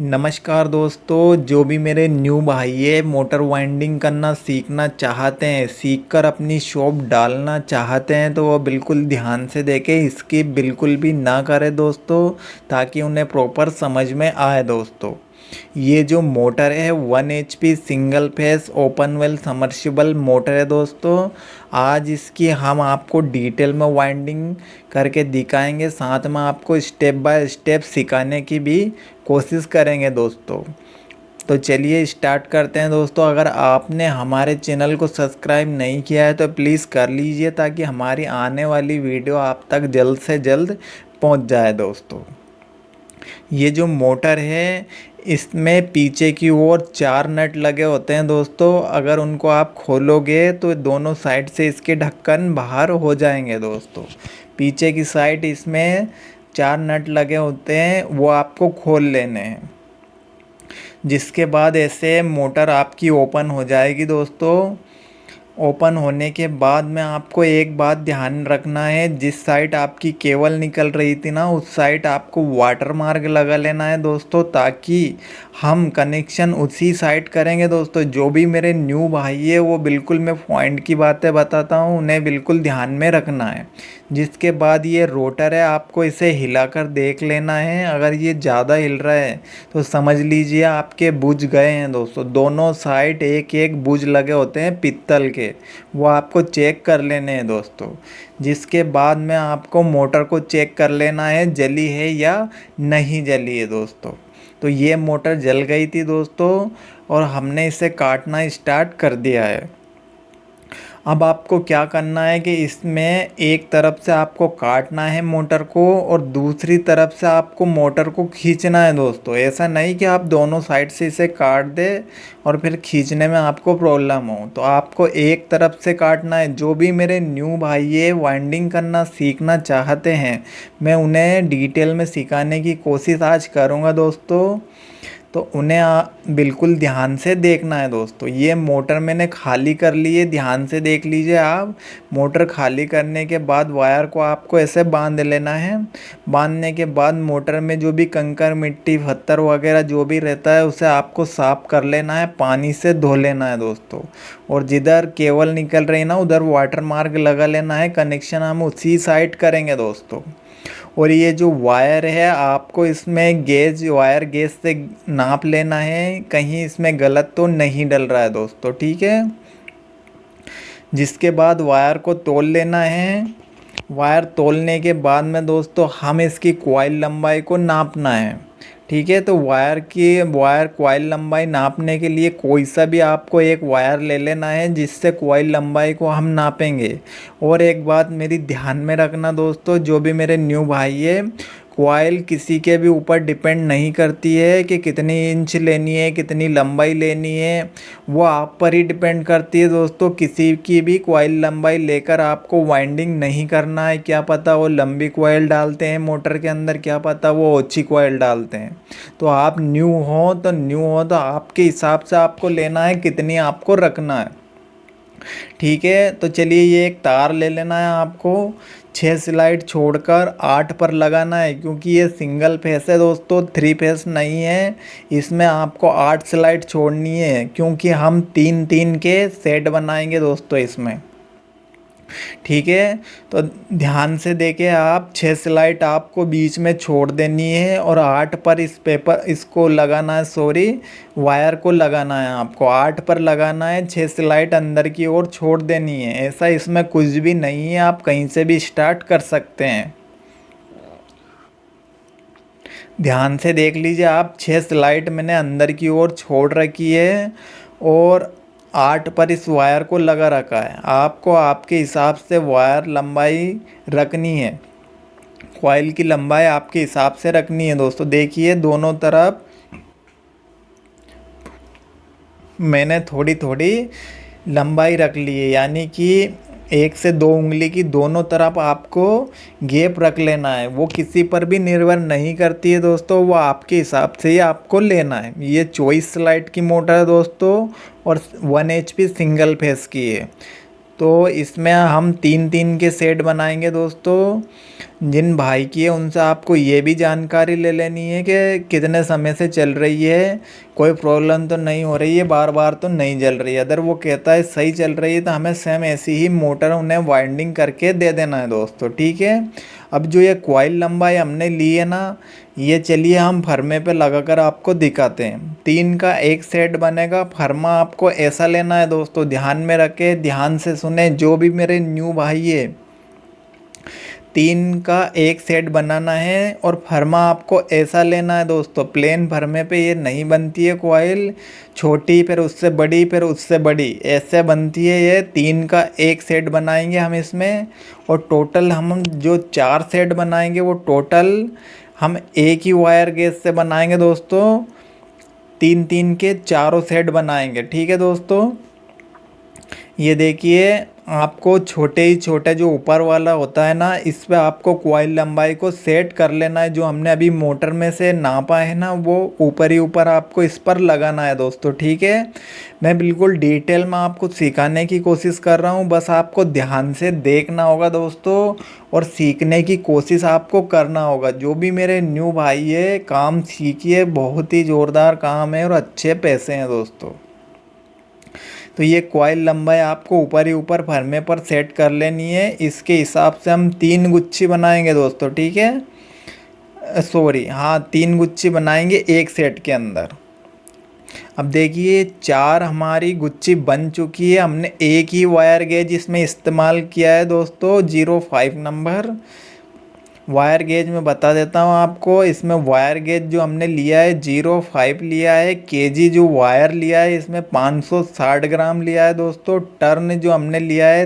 नमस्कार दोस्तों, जो भी मेरे न्यू भाई है मोटर वाइंडिंग करना सीखना चाहते हैं, सीखकर अपनी शॉप डालना चाहते हैं तो वो बिल्कुल ध्यान से देखें, इसकी बिल्कुल भी ना करें दोस्तों, ताकि उन्हें प्रॉपर समझ में आए दोस्तों। ये जो मोटर है 1 HP single phase open well submersible motor है दोस्तों। आज इसकी हम आपको डिटेल में वाइंडिंग करके दिखाएंगे, साथ में आपको स्टेप बाय स्टेप सिखाने की भी कोशिश करेंगे दोस्तों। तो चलिए स्टार्ट करते हैं दोस्तों। अगर आपने हमारे चैनल को सब्सक्राइब नहीं किया है तो प्लीज़ कर लीजिए, ताकि हमारी आने वाली वीडियो आप तक जल्द से जल्द पहुंच जाए दोस्तों। ये जो मोटर है इसमें पीछे की ओर 4 नट लगे होते हैं दोस्तों। अगर उनको आप खोलोगे तो दोनों साइड से इसके ढक्कन बाहर हो जाएंगे दोस्तों। पीछे की साइड इसमें 4 नट लगे होते हैं, वो आपको खोल लेने हैं। जिसके बाद ऐसे मोटर आपकी ओपन हो जाएगी दोस्तों। ओपन होने के बाद में आपको एक बात ध्यान रखना है, जिस साइड आपकी केबल निकल रही थी ना, उस साइड आपको वाटर मार्क लगा लेना है दोस्तों, ताकि हम कनेक्शन उसी साइड करेंगे दोस्तों। जो भी मेरे न्यू भाई है वो बिल्कुल मैं पॉइंट की बातें बताता हूँ, उन्हें बिल्कुल ध्यान में रखना है। जिसके बाद ये रोटर है, आपको इसे हिलाकर देख लेना है। अगर ये ज़्यादा हिल रहा है तो समझ लीजिए आपके बुझ गए हैं दोस्तों। दोनों साइड एक एक बुझ लगे होते हैं पित्तल के, वो आपको चेक कर लेने हैं दोस्तों। जिसके बाद में आपको मोटर को चेक कर लेना है जली है या नहीं जली है दोस्तों। तो ये मोटर जल गई थी दोस्तों और हमने इसे काटना स्टार्ट कर दिया है। अब आपको क्या करना है कि इसमें एक तरफ से आपको काटना है मोटर को और दूसरी तरफ से आपको मोटर को खींचना है दोस्तों। ऐसा नहीं कि आप दोनों साइड से इसे काट दे और फिर खींचने में आपको प्रॉब्लम हो। तो आपको एक तरफ से काटना है। जो भी मेरे न्यू भाई ये वाइंडिंग करना सीखना चाहते हैं, मैं उन्हें डिटेल में सिखाने की कोशिश आज करूँगा दोस्तों। तो उन्हें बिल्कुल ध्यान से देखना है दोस्तों। ये मोटर मैंने खाली कर ली है, ध्यान से देख लीजिए आप। मोटर खाली करने के बाद वायर को आपको ऐसे बांध लेना है। बांधने के बाद मोटर में जो भी कंकर मिट्टी पत्थर वगैरह जो भी रहता है उसे आपको साफ कर लेना है, पानी से धो लेना है दोस्तों। और जिधर केबल निकल रही ना उधर वाटर मार्क लगा लेना है। कनेक्शन हम उसी साइड करेंगे दोस्तों। और ये जो वायर है आपको इसमें वायर गेज से नाप लेना है, कहीं इसमें गलत तो नहीं डल रहा है दोस्तों, ठीक है। जिसके बाद वायर को तोल लेना है। वायर तोलने के बाद में दोस्तों हम इसकी कॉइल लंबाई को नापना है, ठीक है। तो वायर कॉइल लंबाई नापने के लिए कोई सा भी आपको एक वायर ले लेना है, जिससे कॉइल लंबाई को हम नापेंगे। और एक बात मेरी ध्यान में रखना दोस्तों, जो भी मेरे न्यू भाई है, कॉइल किसी के भी ऊपर डिपेंड नहीं करती है कि कितनी इंच लेनी है, कितनी लंबाई लेनी है। वो आप पर ही डिपेंड करती है दोस्तों। किसी की भी कॉइल लंबाई लेकर आपको वाइंडिंग नहीं करना है। क्या पता वो लंबी कॉइल डालते हैं मोटर के अंदर, क्या पता वो ओछी कॉइल डालते हैं। तो आप न्यू हो तो आपके हिसाब से आपको लेना है, कितनी आपको रखना है, ठीक है। तो चलिए ये एक तार ले लेना है आपको। 6 स्लाइड छोड़कर 8 पर लगाना है, क्योंकि ये सिंगल फेस है दोस्तों, 3 फेस नहीं है। इसमें आपको 8 स्लाइड छोड़नी है, क्योंकि हम 3-3 के सेट बनाएंगे दोस्तों इसमें, ठीक है। तो ध्यान से देखें आप, 6 स्लाइड आपको बीच में छोड़ देनी है और 8 पर इसको लगाना है, वायर को लगाना है आपको। 8 पर लगाना है, 6 स्लाइड अंदर की ओर छोड़ देनी है। ऐसा इसमें कुछ भी नहीं है, आप कहीं से भी स्टार्ट कर सकते हैं। ध्यान से देख लीजिए आप, 6 स्लाइड मैंने अंदर की ओर छोड़ रखी है और 8 पर इस वायर को लगा रखा है। आपको आपके हिसाब से वायर लंबाई रखनी है, कॉइल की लंबाई आपके हिसाब से रखनी है दोस्तों। देखिए दोनों तरफ मैंने थोड़ी थोड़ी लंबाई रख ली है, यानी कि 1 से 2 उंगली की दोनों तरफ आपको गैप रख लेना है। वो किसी पर भी निर्भर नहीं करती है दोस्तों, वो आपके हिसाब से ही आपको लेना है। ये 24 स्लाइड की मोटर है दोस्तों और 1 HP सिंगल फेस की है। तो इसमें हम 3-3 के सेट बनाएंगे दोस्तों। जिन भाई की है उनसे आपको ये भी जानकारी ले लेनी है कि कितने समय से चल रही है, कोई प्रॉब्लम तो नहीं हो रही है, बार बार तो नहीं जल रही है। अगर वो कहता है सही चल रही है तो हमें सेम ऐसी ही मोटर उन्हें वाइंडिंग करके दे देना है दोस्तों, ठीक है। अब जो ये कॉइल लंबाई हमने ली है ना, ये चलिए हम फर्मे पे लगाकर आपको दिखाते हैं। 3 का एक सेट बनेगा। फर्मा आपको ऐसा लेना है दोस्तों, ध्यान में रखे, ध्यान से सुने जो भी मेरे न्यू भाई है। 3 का एक सेट बनाना है और फर्मा आपको ऐसा लेना है दोस्तों। प्लेन फर्मे पे ये नहीं बनती है कॉइल, छोटी फिर उससे बड़ी फिर उससे बड़ी ऐसे बनती है। ये 3 का एक सेट बनाएंगे हम इसमें, और टोटल हम जो 4 सेट बनाएंगे वो टोटल हम एक ही वायर गेज से बनाएंगे दोस्तों। 3-3 के चारों सेट बनाएंगे, ठीक है दोस्तों। ये देखिए, आपको छोटे ही छोटे जो ऊपर वाला होता है ना, इस पे आपको कॉइल लंबाई को सेट कर लेना है। जो हमने अभी मोटर में से नापा है ना, वो ऊपर ही ऊपर आपको इस पर लगाना है दोस्तों, ठीक है। मैं बिल्कुल डिटेल में आपको सिखाने की कोशिश कर रहा हूँ, बस आपको ध्यान से देखना होगा दोस्तों और सीखने की कोशिश आपको करना होगा। जो भी मेरे न्यू भाई है, काम सीखिए, बहुत ही ज़ोरदार काम है और अच्छे पैसे हैं दोस्तों। तो ये कॉइल लंबाई आपको ऊपर ही ऊपर फर्मे पर सेट कर लेनी है। इसके हिसाब से हम 3 गुच्छी बनाएंगे दोस्तों, ठीक है। सॉरी, हाँ 3 गुच्छी बनाएंगे एक सेट के अंदर। अब देखिए 4 हमारी गुच्छी बन चुकी है। हमने एक ही वायर गेज इसमें इस्तेमाल किया है दोस्तों, 05 नंबर वायर गेज में बता देता हूँ आपको। इसमें वायर गेज जो हमने लिया है 05 लिया है। केजी जो वायर लिया है इसमें 560 ग्राम लिया है दोस्तों। टर्न जो हमने लिया है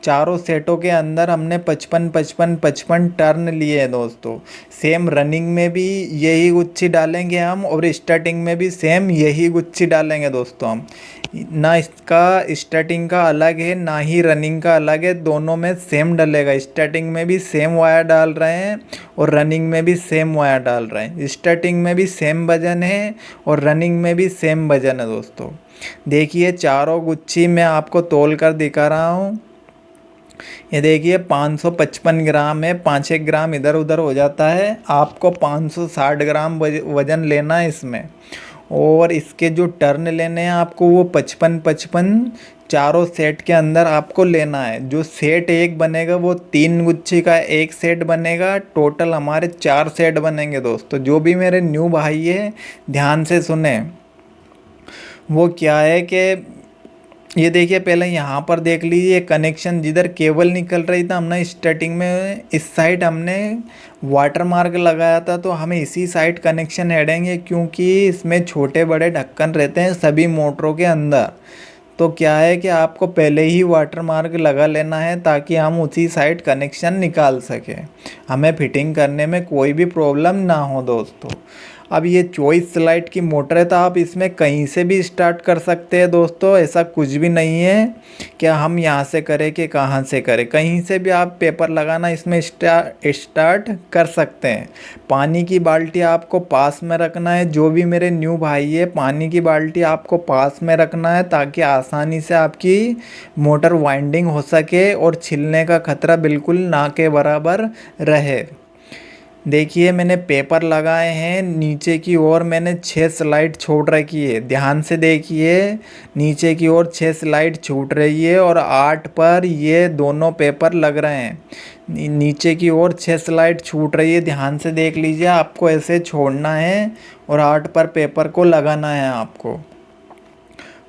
चारों सेटों के अंदर हमने 55-55-55 टर्न लिए हैं दोस्तों। सेम रनिंग में भी यही गुच्छी डालेंगे हम, और स्टार्टिंग में भी सेम यही गुच्छी डालेंगे दोस्तों हम। ना इसका स्टार्टिंग का अलग है ना ही रनिंग का अलग है, दोनों में सेम डलेगा। स्टार्टिंग में भी सेम वायर डाल रहे हैं और रनिंग में भी सेम वायर डाल रहे हैं। स्टार्टिंग में भी सेम वजन है और रनिंग में भी सेम वजन है दोस्तों। देखिए चारों गुच्छी मैं आपको तोल कर दिखा रहा हूँ। ये देखिए 555 ग्राम है, 5-1 ग्राम इधर उधर हो जाता है। आपको 560 ग्राम वजन लेना है इसमें, और इसके जो टर्न लेने हैं आपको वो 55-55 चारों सेट के अंदर आपको लेना है। जो सेट एक बनेगा वो 3 गुच्छी का एक सेट बनेगा। टोटल हमारे 4 सेट बनेंगे दोस्तों। जो भी मेरे न्यू भाई है ध्यान से सुने। वो क्या है कि ये देखिए, पहले यहाँ पर देख लीजिए कनेक्शन, जिधर केबल निकल रही था हमने स्टार्टिंग में इस साइड हमने वाटर मार्क लगाया था, तो हमें इसी साइड कनेक्शन ऐडेंगे, क्योंकि इसमें छोटे बड़े ढक्कन रहते हैं सभी मोटरों के अंदर। तो क्या है कि आपको पहले ही वाटर मार्क लगा लेना है ताकि हम उसी साइड कनेक्शन निकाल सकें, हमें फिटिंग करने में कोई भी प्रॉब्लम ना हो दोस्तों। अब ये 24 स्लाइड की मोटर है, तो आप इसमें कहीं से भी स्टार्ट कर सकते हैं दोस्तों। ऐसा कुछ भी नहीं है कि हम यहाँ से करें कि कहाँ से करें, कहीं से भी आप पेपर लगाना इसमें स्टार्ट कर सकते हैं। पानी की बाल्टी आपको पास में रखना है। जो भी मेरे न्यू भाई है, पानी की बाल्टी आपको पास में रखना है ताकि आसानी से आपकी मोटर वाइंडिंग हो सके और छिलने का खतरा बिल्कुल ना के बराबर रहे। देखिए मैंने पेपर लगाए हैं, नीचे की ओर मैंने 6 स्लाइड छोड़ रखी है। ध्यान से देखिए, नीचे की ओर 6 स्लाइड छूट रही है और 8 पर ये दोनों पेपर लग रहे हैं। नीचे की ओर 6 स्लाइड छूट रही है, ध्यान से देख लीजिए। आपको ऐसे छोड़ना है और 8 पर पेपर को लगाना है आपको।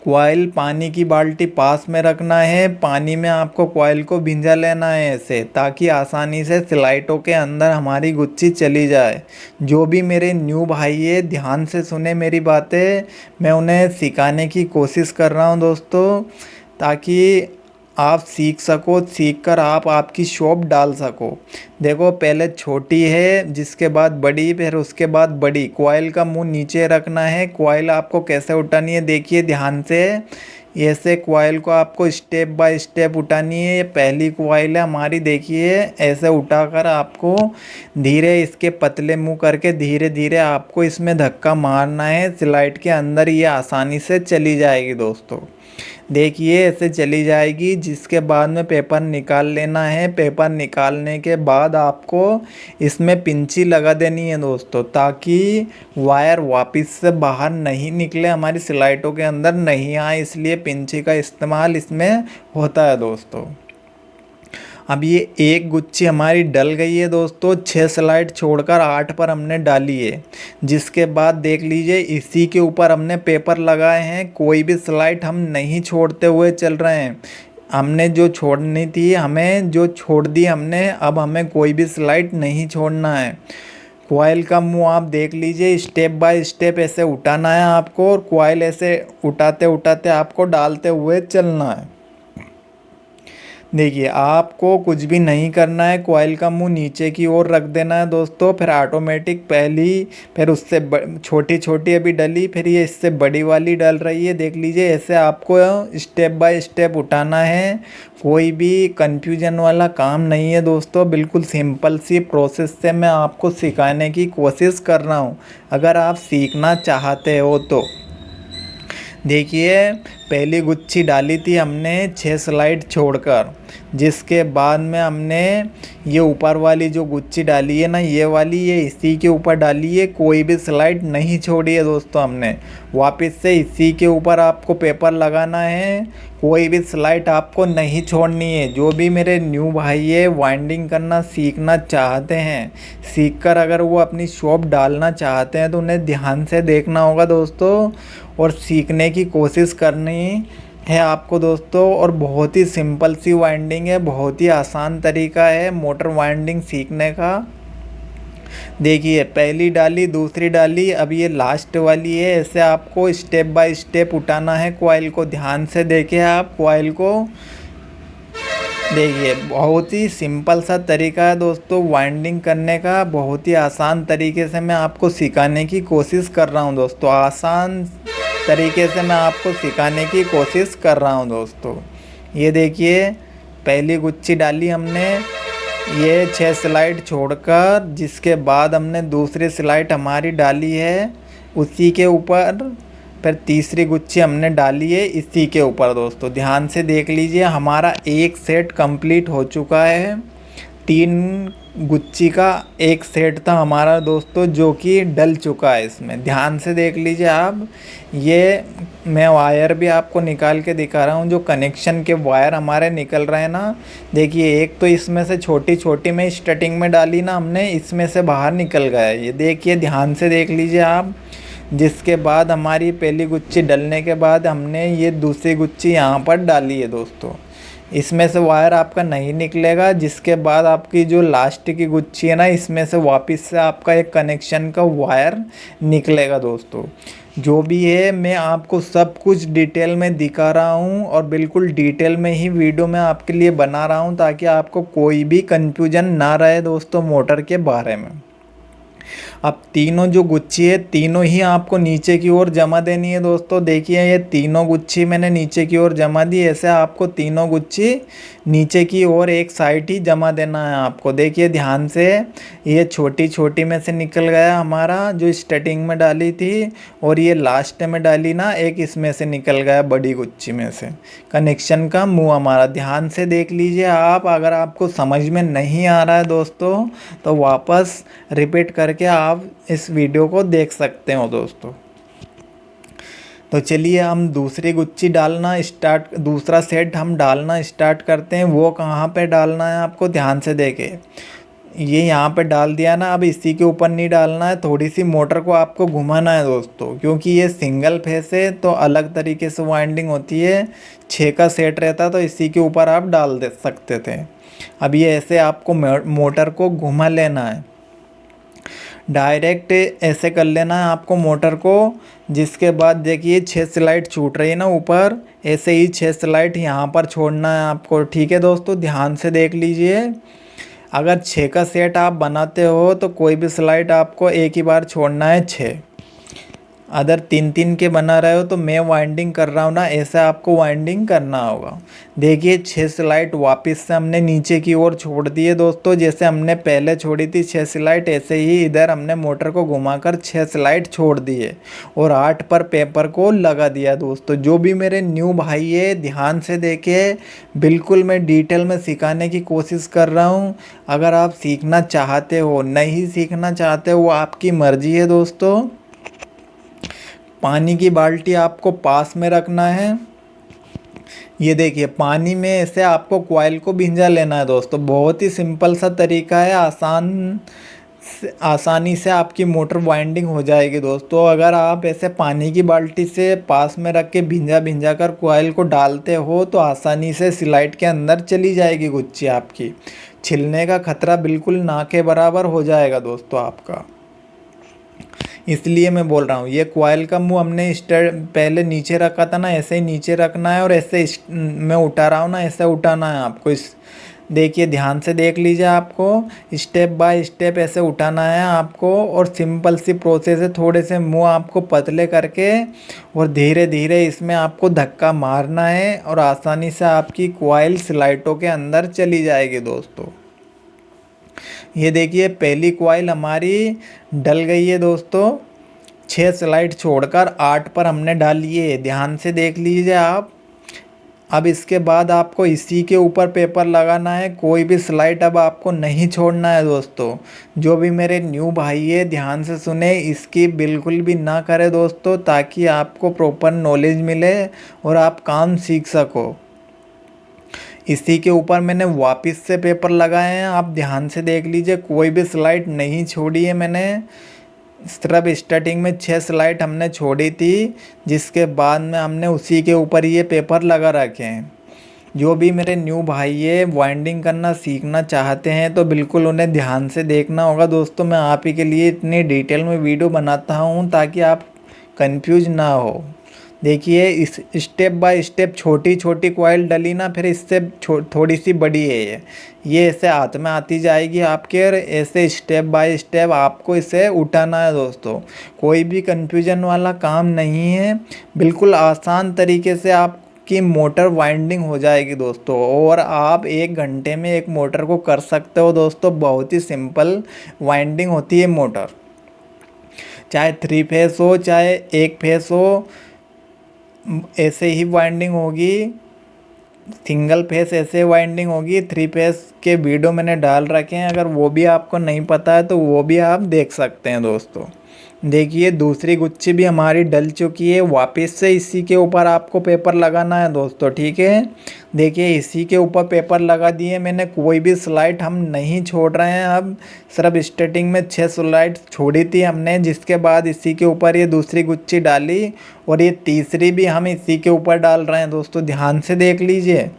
कॉइल पानी की बाल्टी पास में रखना है। पानी में आपको कॉइल को भिंजा लेना है ऐसे, ताकि आसानी से स्लाइडों के अंदर हमारी गुच्छी चली जाए। जो भी मेरे न्यू भाई है ध्यान से सुने मेरी बातें, मैं उन्हें सिखाने की कोशिश कर रहा हूँ दोस्तों, ताकि आप सीख सको, सीखकर आप आपकी शॉप डाल सको। देखो पहले छोटी है, जिसके बाद बड़ी, फिर उसके बाद बड़ी। कॉइल का मुंह नीचे रखना है। कॉइल आपको कैसे उठानी है देखिए ध्यान से। ऐसे कॉइल को आपको स्टेप बाय स्टेप उठानी है। ये पहली कॉइल है हमारी, देखिए ऐसे उठाकर आपको धीरे इसके पतले मुंह करके धीरे धीरे आपको इसमें धक्का मारना है। स्लाइड के अंदर ये आसानी से चली जाएगी दोस्तों। देखिए ऐसे चली जाएगी, जिसके बाद में पेपर निकाल लेना है। पेपर निकालने के बाद आपको इसमें पिंची लगा देनी है दोस्तों, ताकि वायर वापस से बाहर नहीं निकले, हमारी स्लाइडों के अंदर नहीं आए, इसलिए पिंची का इस्तेमाल इसमें होता है दोस्तों। अब ये एक गुच्छी हमारी डल गई है दोस्तों, 6 स्लाइड छोड़कर 8 पर हमने डाली है। जिसके बाद देख लीजिए इसी के ऊपर हमने पेपर लगाए हैं, कोई भी स्लाइड हम नहीं छोड़ते हुए चल रहे हैं। हमने जो छोड़नी थी, हमें जो छोड़ दी हमने, अब हमें कोई भी स्लाइड नहीं छोड़ना है। कॉइल का मुंह आप देख लीजिए, स्टेप बाय स्टेप ऐसे उठाना है आपको, और कॉइल ऐसे उठाते उठाते आपको डालते हुए चलना है। देखिए आपको कुछ भी नहीं करना है, कॉइल का मुंह नीचे की ओर रख देना है दोस्तों, फिर ऑटोमेटिक पहली, फिर उससे छोटी छोटी अभी डली, फिर ये इससे बड़ी वाली डल रही है। देख लीजिए ऐसे आपको स्टेप बाय स्टेप उठाना है, कोई भी कंफ्यूजन वाला काम नहीं है दोस्तों, बिल्कुल सिंपल सी प्रोसेस से मैं आपको सिखाने की कोशिश कर रहा हूँ, अगर आप सीखना चाहते हो तो। देखिए पहली गुच्छी डाली थी हमने 6 स्लाइड छोड़कर, जिसके बाद में हमने ये ऊपर वाली जो गुच्छी डाली है ना, ये वाली, ये इसी के ऊपर डाली है, कोई भी स्लाइड नहीं छोड़ी है दोस्तों हमने। वापस से इसी के ऊपर आपको पेपर लगाना है, कोई भी स्लाइड आपको नहीं छोड़नी है। जो भी मेरे न्यू भाई है वाइंडिंग करना सीखना चाहते हैं, सीखकर अगर वो अपनी शॉप डालना चाहते हैं, तो उन्हें ध्यान से देखना होगा दोस्तों, और सीखने की कोशिश करनी है आपको दोस्तों। और बहुत ही सिंपल सी वाइंडिंग है, बहुत ही आसान तरीका है मोटर वाइंडिंग सीखने का। देखिए पहली डाली, दूसरी डाली, अब ये लास्ट वाली है। ऐसे आपको स्टेप बाय स्टेप उठाना है कॉइल को, ध्यान से देखिए आप कॉइल को। देखिए बहुत ही सिंपल सा तरीका है दोस्तों वाइंडिंग करने का, बहुत ही आसान तरीके से मैं आपको सिखाने की कोशिश कर रहा हूँ दोस्तों, आसान तरीके से मैं आपको सिखाने की कोशिश कर रहा हूँ दोस्तों। ये देखिए पहली गुच्छी डाली हमने, ये 6 स्लाइड छोड़कर, जिसके बाद हमने दूसरी स्लाइड हमारी डाली है उसी के ऊपर, फिर तीसरी गुच्छी हमने डाली है इसी के ऊपर दोस्तों। ध्यान से देख लीजिए हमारा एक सेट कंप्लीट हो चुका है, 3 गुच्छी का एक सेट था हमारा दोस्तों, जो कि डल चुका है इसमें। ध्यान से देख लीजिए आप, ये मैं वायर भी आपको निकाल के दिखा रहा हूँ, जो कनेक्शन के वायर हमारे निकल रहे हैं ना। देखिए एक तो इसमें से छोटी छोटी में स्टार्टिंग में डाली ना हमने, इसमें से बाहर निकल गया है, ये देखिए ध्यान से देख लीजिए आप। जिसके बाद हमारी पहली गुच्छी डलने के बाद हमने ये दूसरी गुच्छी यहाँ पर डाली है दोस्तों, इसमें से वायर आपका नहीं निकलेगा। जिसके बाद आपकी जो लास्ट की गुच्छी है ना, इसमें से वापस से आपका एक कनेक्शन का वायर निकलेगा दोस्तों। जो भी है मैं आपको सब कुछ डिटेल में दिखा रहा हूँ, और बिल्कुल डिटेल में ही वीडियो मैं आपके लिए बना रहा हूँ, ताकि आपको कोई भी कन्फ्यूजन ना रहे दोस्तों मोटर के बारे में। अब तीनों जो गुच्छी है, तीनों ही आपको नीचे की ओर जमा देनी है दोस्तों। देखिए ये तीनों गुच्छी मैंने नीचे की ओर जमा दी, ऐसे आपको तीनों गुच्छी नीचे की ओर एक साइड ही जमा देना है आपको। देखिए ध्यान से, ये छोटी छोटी में से निकल गया हमारा जो स्टार्टिंग में डाली थी, और ये लास्ट में डाली ना एक, इसमें से निकल गया बड़ी गुच्छी में से कनेक्शन का मुंह हमारा। ध्यान से देख लीजिए आप, अगर आपको समझ में नहीं आ रहा है दोस्तों, तो वापस रिपीट करके आप इस वीडियो को देख सकते हो दोस्तों। तो चलिए हम दूसरी गुच्छी डालना स्टार्ट, दूसरा सेट हम डालना स्टार्ट करते हैं। वो कहाँ पे डालना है आपको, ध्यान से देखें। ये यहाँ पे डाल दिया ना, अब इसी के ऊपर नहीं डालना है, थोड़ी सी मोटर को आपको घुमाना है दोस्तों, क्योंकि ये सिंगल फेस है तो अलग तरीके से वाइंडिंग होती है। 6 का सेट रहता तो इसी के ऊपर आप डाल दे सकते थे। अब ये ऐसे आपको मोटर को घुमा लेना है, डायरेक्ट ऐसे कर लेना है आपको मोटर को। जिसके बाद देखिए 6 स्लाइड छूट रही है ना ऊपर, ऐसे ही 6 स्लाइड यहाँ पर छोड़ना है आपको। ठीक है दोस्तों, ध्यान से देख लीजिए। अगर 6 का सेट आप बनाते हो तो कोई भी स्लाइड आपको एक ही बार छोड़ना है 6। अगर 3-3 के बना रहे हो तो मैं वाइंडिंग कर रहा हूँ ना, ऐसे आपको वाइंडिंग करना होगा। देखिए 6 स्लाइड वापस से हमने नीचे की ओर छोड़ दिए दोस्तों, जैसे हमने पहले छोड़ी थी 6 स्लाइड, ऐसे ही इधर हमने मोटर को घुमाकर 6 स्लाइड छोड़ दिए और 8 पर पेपर को लगा दिया दोस्तों। जो भी मेरे न्यू भाई है ध्यान से देखे, बिल्कुल मैं डिटेल में सिखाने की कोशिश कर रहा हूँ। अगर आप सीखना चाहते हो, नहीं सीखना चाहते हो, वो आपकी मर्जी है दोस्तों। पानी की बाल्टी आपको पास में रखना है। ये देखिए पानी में ऐसे आपको कॉइल को भिंजा लेना है दोस्तों। बहुत ही सिंपल सा तरीका है, आसानी से आपकी मोटर वाइंडिंग हो जाएगी दोस्तों। अगर आप ऐसे पानी की बाल्टी से पास में रख के भिंजा भिंजा कर कॉइल को डालते हो तो आसानी से स्लाइड के अंदर चली जाएगी गुच्छी आपकी। छिलने का खतरा बिल्कुल ना के बराबर हो जाएगा दोस्तों आपका। इसलिए मैं बोल रहा हूँ, ये कॉइल का मुंह हमने पहले नीचे रखा था ना, ऐसे ही नीचे रखना है और ऐसे मैं उठा रहा हूँ ना, ऐसे उठाना है आपको। इस देखिए ध्यान से देख लीजिए, आपको स्टेप बाय स्टेप ऐसे उठाना है आपको। और सिंपल सी प्रोसेस है, थोड़े से मुंह आपको पतले करके और धीरे धीरे इसमें आपको धक्का मारना है और आसानी से आपकी कॉइल स्लाइडों के अंदर चली जाएगी दोस्तों। ये देखिए पहली कॉइल हमारी डल गई है दोस्तों। 6 स्लाइड छोड़कर 8 पर हमने डाली है, ध्यान से देख लीजिए आप। अब इसके बाद आपको इसी के ऊपर पेपर लगाना है, कोई भी स्लाइड अब आपको नहीं छोड़ना है दोस्तों। जो भी मेरे न्यू भाई है ध्यान से सुने, इसकी बिल्कुल भी ना करें दोस्तों, ताकि आपको प्रॉपर नॉलेज मिले और आप काम सीख सको। इसी के ऊपर मैंने वापस से पेपर लगाए हैं, आप ध्यान से देख लीजिए, कोई भी स्लाइड नहीं छोड़ी है मैंने। सिर्फ स्टार्टिंग में 6 स्लाइड हमने छोड़ी थी, जिसके बाद में हमने उसी के ऊपर ये पेपर लगा रखे हैं। जो भी मेरे न्यू भाई है वाइंडिंग करना सीखना चाहते हैं तो बिल्कुल उन्हें ध्यान से देखना होगा दोस्तों। मैं आप ही के लिए इतनी डिटेल में वीडियो बनाता हूँ ताकि आप कंफ्यूज ना हो। देखिए इस स्टेप बाय स्टेप छोटी छोटी कॉइल डली ना, फिर इससे थोड़ी सी बड़ी है ये ऐसे हाथ में आती जाएगी आपके, और ऐसे स्टेप बाय स्टेप आपको इसे उठाना है दोस्तों। कोई भी कंफ्यूजन वाला काम नहीं है, बिल्कुल आसान तरीके से आपकी मोटर वाइंडिंग हो जाएगी दोस्तों। और आप 1 घंटे में एक मोटर को कर सकते हो दोस्तों। बहुत ही सिंपल वाइंडिंग होती है मोटर, चाहे 3 फेस हो चाहे 1 फेस हो, ऐसे ही वाइंडिंग होगी। सिंगल फेस ऐसे वाइंडिंग होगी। 3 फेस के वीडियो मैंने डाल रखे हैं, अगर वो भी आपको नहीं पता है तो वो भी आप देख सकते हैं दोस्तों। देखिए दूसरी गुच्छी भी हमारी डल चुकी है, वापस से इसी के ऊपर आपको पेपर लगाना है दोस्तों, ठीक है। देखिए इसी के ऊपर पेपर लगा दिए मैंने, कोई भी स्लाइड हम नहीं छोड़ रहे हैं। अब सिर्फ स्टार्टिंग में 6 स्लाइड छोड़ी थी हमने, जिसके बाद इसी के ऊपर ये दूसरी गुच्छी डाली और ये तीसरी भी हम इसी के ऊपर डाल रहे हैं दोस्तों। ध्यान से देख लीजिए,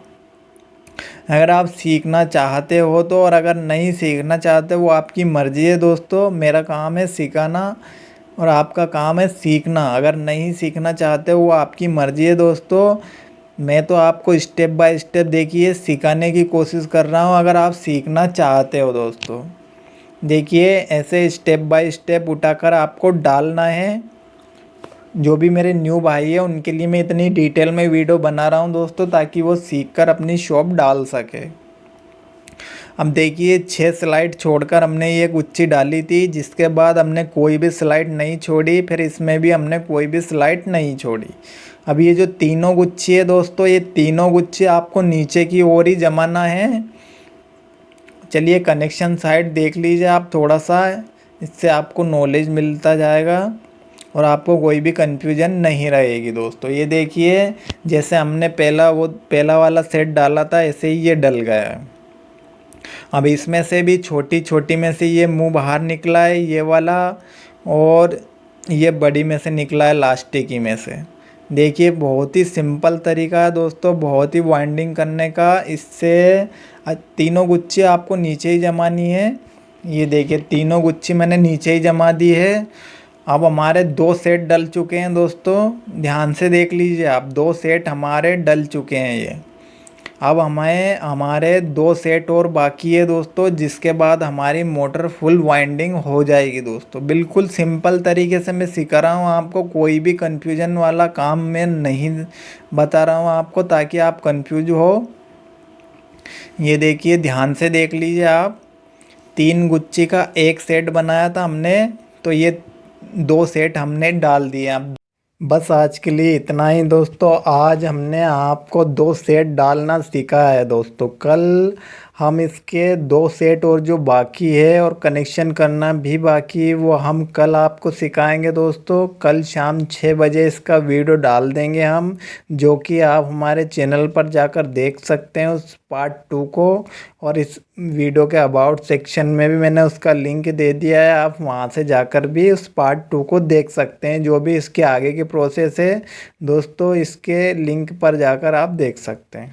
अगर आप सीखना चाहते हो तो, और अगर नहीं सीखना चाहते वो आपकी मर्ज़ी है दोस्तों। मेरा काम है सिखाना और आपका काम है सीखना। अगर नहीं सीखना चाहते वो आपकी मर्ज़ी है दोस्तों। मैं तो आपको स्टेप बाय स्टेप देखिए सिखाने की कोशिश कर रहा हूँ, अगर आप सीखना चाहते हो दोस्तों। देखिए ऐसे स्टेप बाय स्टेप उठाकर आपको डालना है। जो भी मेरे न्यू भाई है उनके लिए मैं इतनी डिटेल में वीडियो बना रहा हूँ दोस्तों, ताकि वो सीखकर अपनी शॉप डाल सके। अब देखिए 6 स्लाइड छोड़कर हमने ये गुच्छी डाली थी, जिसके बाद हमने कोई भी स्लाइड नहीं छोड़ी, फिर इसमें भी हमने कोई भी स्लाइड नहीं छोड़ी। अब ये जो तीनों गुच्छी है दोस्तों, ये तीनों गुच्छी आपको नीचे की ओर ही जमाना है। चलिए कनेक्शन साइड देख लीजिए आप थोड़ा सा, इससे आपको नॉलेज मिलता जाएगा और आपको कोई भी कन्फ्यूजन नहीं रहेगी दोस्तों। ये देखिए जैसे हमने पहला वाला सेट डाला था, ऐसे ही ये डल गया है। अब इसमें से भी छोटी छोटी में से ये मुंह बाहर निकला है ये वाला, और ये बड़ी में से निकला है लास्टिक ही में से। देखिए बहुत ही सिंपल तरीका है दोस्तों, बहुत ही वाइंडिंग करने का। इससे तीनों गुच्छी आपको नीचे ही जमानी है। ये देखिए तीनों गुच्छी मैंने नीचे ही जमा दी है। अब हमारे 2 सेट डल चुके हैं दोस्तों, ध्यान से देख लीजिए आप, 2 सेट हमारे डल चुके हैं ये। अब हमें हमारे 2 सेट और बाकी है दोस्तों, जिसके बाद हमारी मोटर फुल वाइंडिंग हो जाएगी दोस्तों। बिल्कुल सिंपल तरीके से मैं सिखा रहा हूँ आपको, कोई भी कंफ्यूजन वाला काम मैं नहीं बता रहा हूँ आपको ताकि आप कंफ्यूज हो। ये देखिए, ध्यान से देख लीजिए आप। 3 गुच्छी का एक सेट बनाया था हमने, तो ये 2 सेट हमने डाल दिए। अब बस आज के लिए इतना ही दोस्तों। आज हमने आपको 2 सेट डालना सिखाया है दोस्तों। कल हम इसके 2 सेट और जो बाकी है और कनेक्शन करना भी बाकी है, वो हम कल आपको सिखाएंगे दोस्तों। कल शाम 6 बजे इसका वीडियो डाल देंगे हम, जो कि आप हमारे चैनल पर जाकर देख सकते हैं उस पार्ट 2 को। और इस वीडियो के अबाउट सेक्शन में भी मैंने उसका लिंक दे दिया है, आप वहां से जाकर भी उस पार्ट 2 को देख सकते हैं। जो भी इसके आगे की प्रोसेस है दोस्तों, इसके लिंक पर जाकर आप देख सकते हैं।